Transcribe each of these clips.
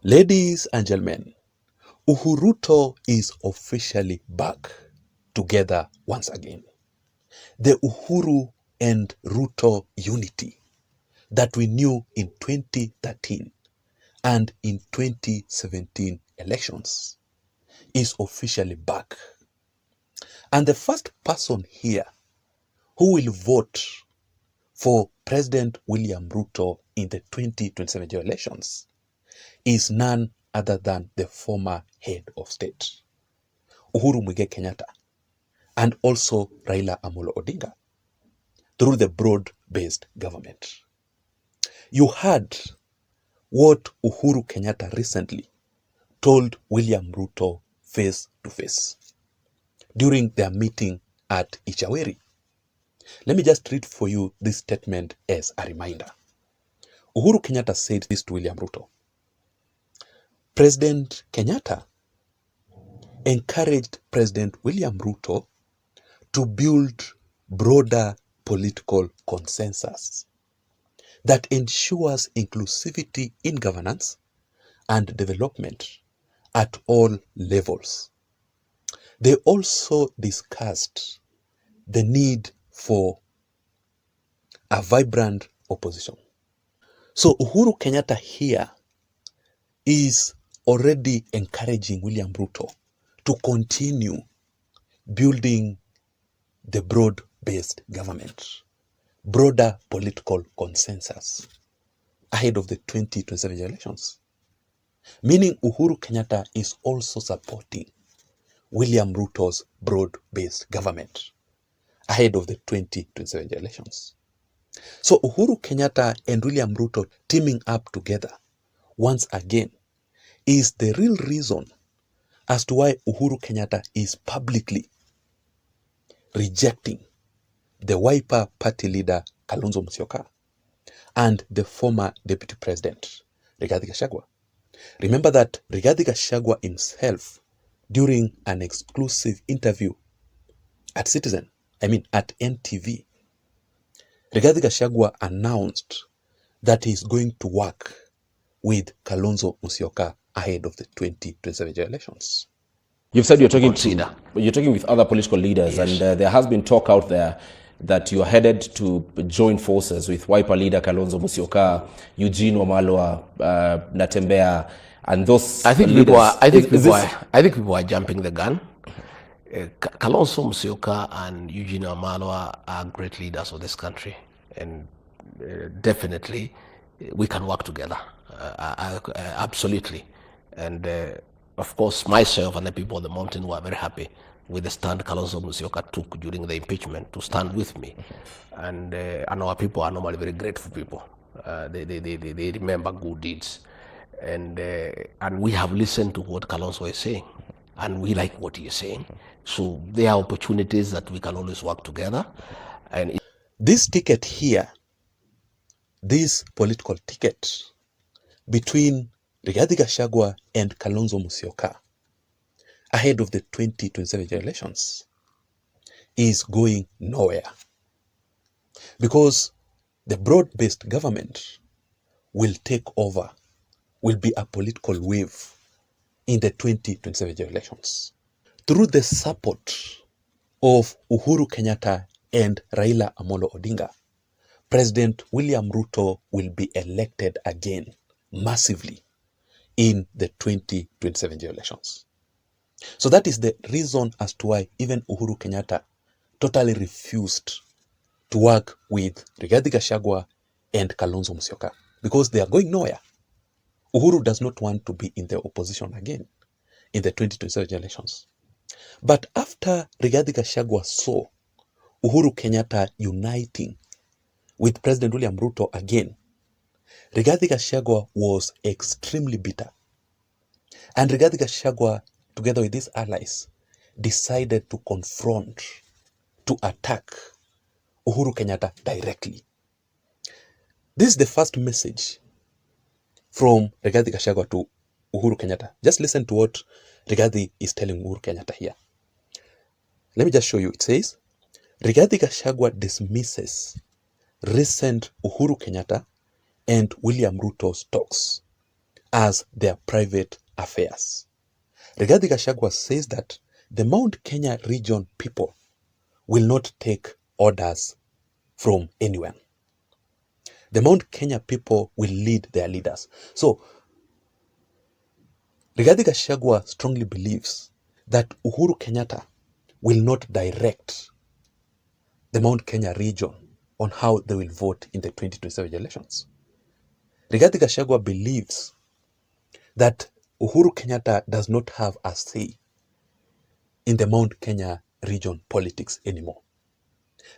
Ladies and gentlemen, Uhuru-Ruto is officially back together once again. The Uhuru and Ruto unity that we knew in 2013 and in 2017 elections is officially back. And the first person here who will vote for President William Ruto in the 2027 elections is none other than the former head of state, Uhuru Muigai Kenyatta, and also Raila Amolo Odinga, through the broad-based government. You heard what Uhuru Kenyatta recently told William Ruto face to face during their meeting at Ichaweri. Let me just read for you this statement as a reminder. Uhuru Kenyatta said this to William Ruto. President Kenyatta encouraged President William Ruto to build broader political consensus that ensures inclusivity in governance and development at all levels. They also discussed the need for a vibrant opposition. So Uhuru Kenyatta here is already encouraging William Ruto to continue building the broad-based government, broader political consensus ahead of the 2027 elections. Meaning Uhuru Kenyatta is also supporting William Ruto's broad-based government ahead of the 2027 elections. So Uhuru Kenyatta and William Ruto teaming up together once again is the real reason as to why Uhuru Kenyatta is publicly rejecting the Wiper party leader Kalonzo Musyoka and the former deputy president Rigathi Gachagua. Remember that Rigathi Gachagua himself, during an exclusive interview at at NTV, Rigathi Gachagua announced that he's going to work with Kalonzo Musyoka ahead of the 2027 elections. You've said you're talking with other political leaders, yes. And there has been talk out there that you are headed to join forces with Wiper leader Kalonzo Musyoka, Eugene Wamalwa, Natembeya, and those. I think people are jumping the gun. Kalonzo Musyoka and Eugene Wamalwa are great leaders of this country, and definitely we can work together. Absolutely, and. Of course, myself and the people of the mountain were very happy with the stand Kalonzo Musyoka took during the impeachment to stand with me. And our people are normally very grateful people. They remember good deeds. And we have listened to what Kalonzo is saying. And we like what he is saying. So there are opportunities that we can always work together. And this ticket here, this political ticket between Rigathi Gachagua and Kalonzo Musyoka ahead of the 2027 elections is going nowhere, because the broad-based government will take over, will be a political wave in the 2027 elections. Through the support of Uhuru Kenyatta and Raila Amolo Odinga, President William Ruto will be elected again massively in the 2027 elections. So that is the reason as to why even Uhuru Kenyatta totally refused to work with Rigathi Gachagua and Kalonzo Musyoka, because they are going nowhere. Uhuru does not want to be in the opposition again in the 2027 elections. But after Rigathi Gachagua saw Uhuru Kenyatta uniting with President William Ruto again, Rigathi Gachagua was extremely bitter. And Rigathi Gachagua, together with his allies, decided to confront, to attack Uhuru Kenyatta directly. This is the first message from Rigathi Gachagua to Uhuru Kenyatta. Just listen to what Rigathi is telling Uhuru Kenyatta here. Let me just show you. It says, Rigathi Gachagua dismisses recent Uhuru Kenyatta and William Ruto's talks as their private affairs. Rigathi Gachagua says that the Mount Kenya region people will not take orders from anyone. The Mount Kenya people will lead their leaders. So, Rigathi Gachagua strongly believes that Uhuru Kenyatta will not direct the Mount Kenya region on how they will vote in the 2027 elections. Rigathi Gachagua believes that Uhuru Kenyatta does not have a say in the Mount Kenya region politics anymore.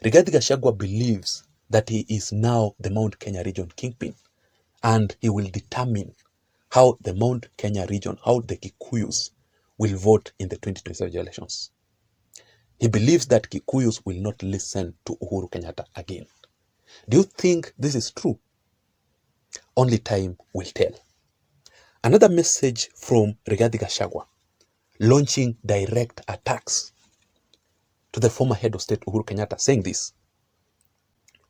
Rigathi Gachagua believes that he is now the Mount Kenya region kingpin, and he will determine how the Mount Kenya region, how the Kikuyus will vote in the 2027 elections. He believes that Kikuyus will not listen to Uhuru Kenyatta again. Do you think this is true? Only time will tell. Another message from Rigathi Gachagua, launching direct attacks to the former head of state Uhuru Kenyatta, saying this.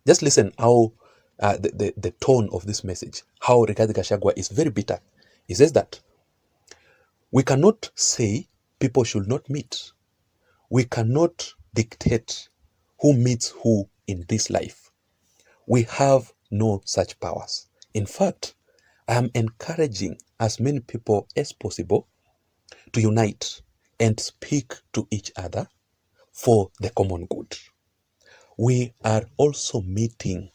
Just listen how the tone of this message, how Rigathi Gachagua is very bitter. He says that we cannot say people should not meet. We cannot dictate who meets who in this life. We have no such powers. In fact, I am encouraging as many people as possible to unite and speak to each other for the common good. We are also meeting,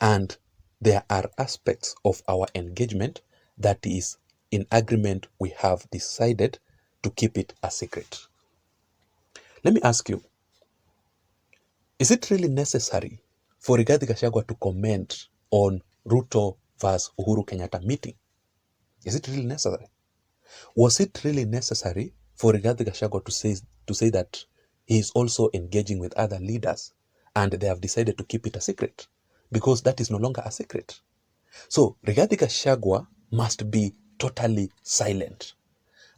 and there are aspects of our engagement that is in agreement. We have decided to keep it a secret. Let me ask you, is it really necessary for Rigathi Gachagua to comment on Ruto vs Uhuru Kenyatta meeting? Is it really necessary? Was it really necessary for Rigathi Gachagua to say that he is also engaging with other leaders and they have decided to keep it a secret? Because that is no longer a secret. So Rigathi Gachagua must be totally silent.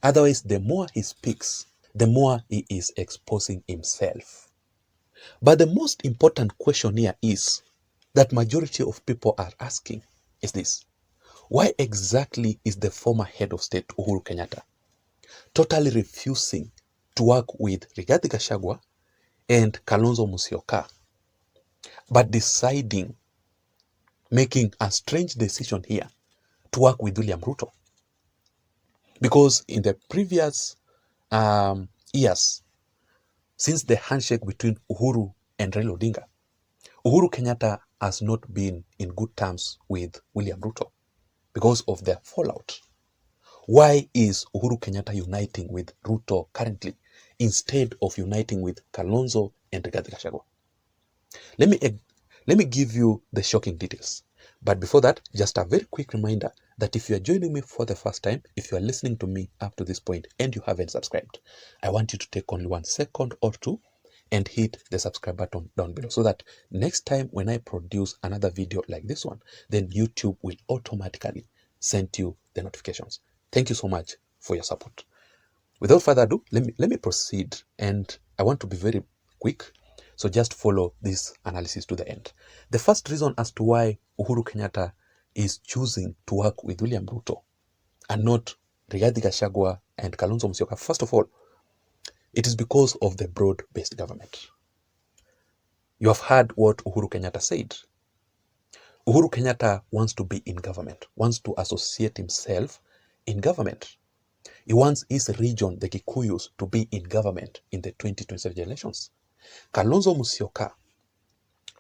Otherwise, the more he speaks, the more he is exposing himself. But the most important question here is that majority of people are asking is this: why exactly is the former head of state Uhuru Kenyatta totally refusing to work with Rigathi Gachagua and Kalonzo Musyoka, but deciding, making a strange decision here to work with William Ruto? Because in the previous years, since the handshake between Uhuru and Raila Odinga, Uhuru Kenyatta has not been in good terms with William Ruto because of their fallout. Why is Uhuru Kenyatta uniting with Ruto currently instead of uniting with Kalonzo and Rigathi Gachagua? Let me give you the shocking details. But before that, just a very quick reminder that if you are joining me for the first time, if you are listening to me up to this point and you haven't subscribed, I want you to take only 1 second or two and hit the subscribe button down below so that next time when I produce another video like this one, then YouTube will automatically send you the notifications. Thank you so much for your support. Without further ado, let me proceed, and I want to be very quick, so just follow this analysis to the end. The first reason as to why Uhuru Kenyatta is choosing to work with William Ruto and not Rigathi Gachagua and Kalonzo Musyoka, first of all, it is because of the broad-based government. You have heard what Uhuru Kenyatta said. Uhuru Kenyatta wants to be in government, wants to associate himself in government. He wants his region, the Kikuyus, to be in government in the 2027 elections. Kalonzo Musyoka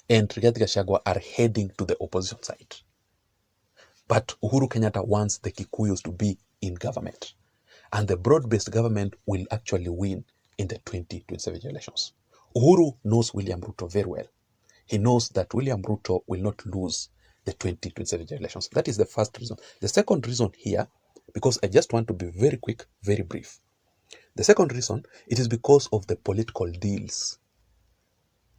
and Rigathi Gachagua are heading to the opposition side. But Uhuru Kenyatta wants the Kikuyus to be in government. And the broad-based government will actually win in the 2027 elections. Uhuru knows William Ruto very well. He knows that William Ruto will not lose the 2027 elections. That is the first reason. The second reason here, because I just want to be very quick, very brief. The second reason, it is because of the political deals,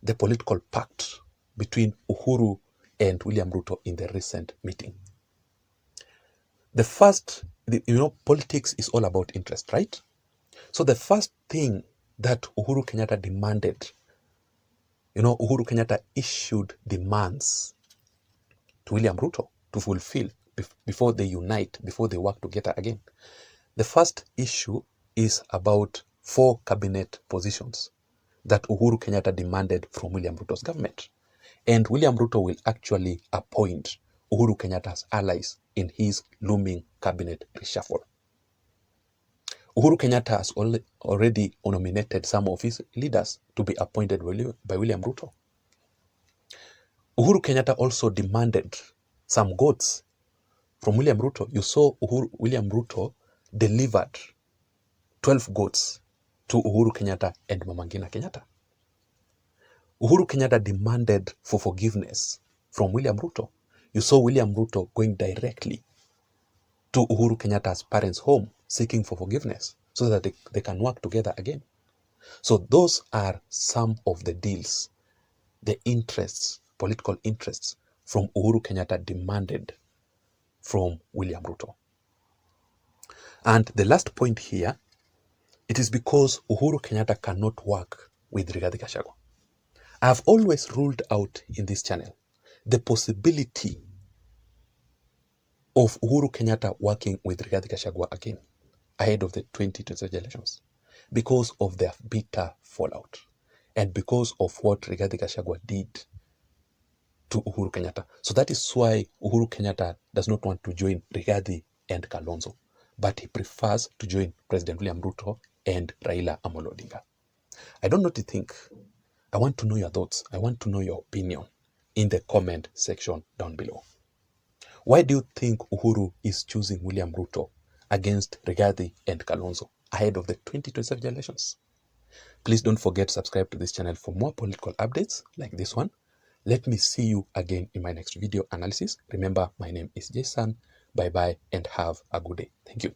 the political pact between Uhuru and William Ruto in the recent meeting. The first, politics is all about interest, right? So the first thing that Uhuru Kenyatta demanded, Uhuru Kenyatta issued demands to William Ruto to fulfill before they unite, before they work together again. The first issue is about 4 cabinet positions that Uhuru Kenyatta demanded from William Ruto's government. And William Ruto will actually appoint Uhuru Kenyatta's allies in his looming cabinet reshuffle. Uhuru Kenyatta has already nominated some of his leaders to be appointed by William Ruto. Uhuru Kenyatta also demanded some goats from William Ruto. You saw William Ruto delivered 12 goats to Uhuru Kenyatta and Mama Ngina Kenyatta. Uhuru Kenyatta demanded for forgiveness from William Ruto. You saw William Ruto going directly to Uhuru Kenyatta's parents' home seeking for forgiveness so that they can work together again. So those are some of the deals, the interests, political interests from Uhuru Kenyatta demanded from William Ruto. And the last point here, it is because Uhuru Kenyatta cannot work with Rigathi Gachagua. I have always ruled out in this channel the possibility of Uhuru Kenyatta working with Rigathi Gachagua again ahead of the 2020 elections because of their bitter fallout and because of what Rigathi Gachagua did to Uhuru Kenyatta. So that is why Uhuru Kenyatta does not want to join Rigathi and Kalonzo, but he prefers to join President William Ruto and Raila Amolo Odinga. I don't know what you think. I want to know your thoughts. I want to know your opinion in the comment section down below. Why do you think Uhuru is choosing William Ruto against Rigathi and Kalonzo ahead of the 2027 elections? Please don't forget to subscribe to this channel for more political updates like this one. Let me see you again in my next video analysis. Remember, my name is Jason. Bye-bye and have a good day. Thank you.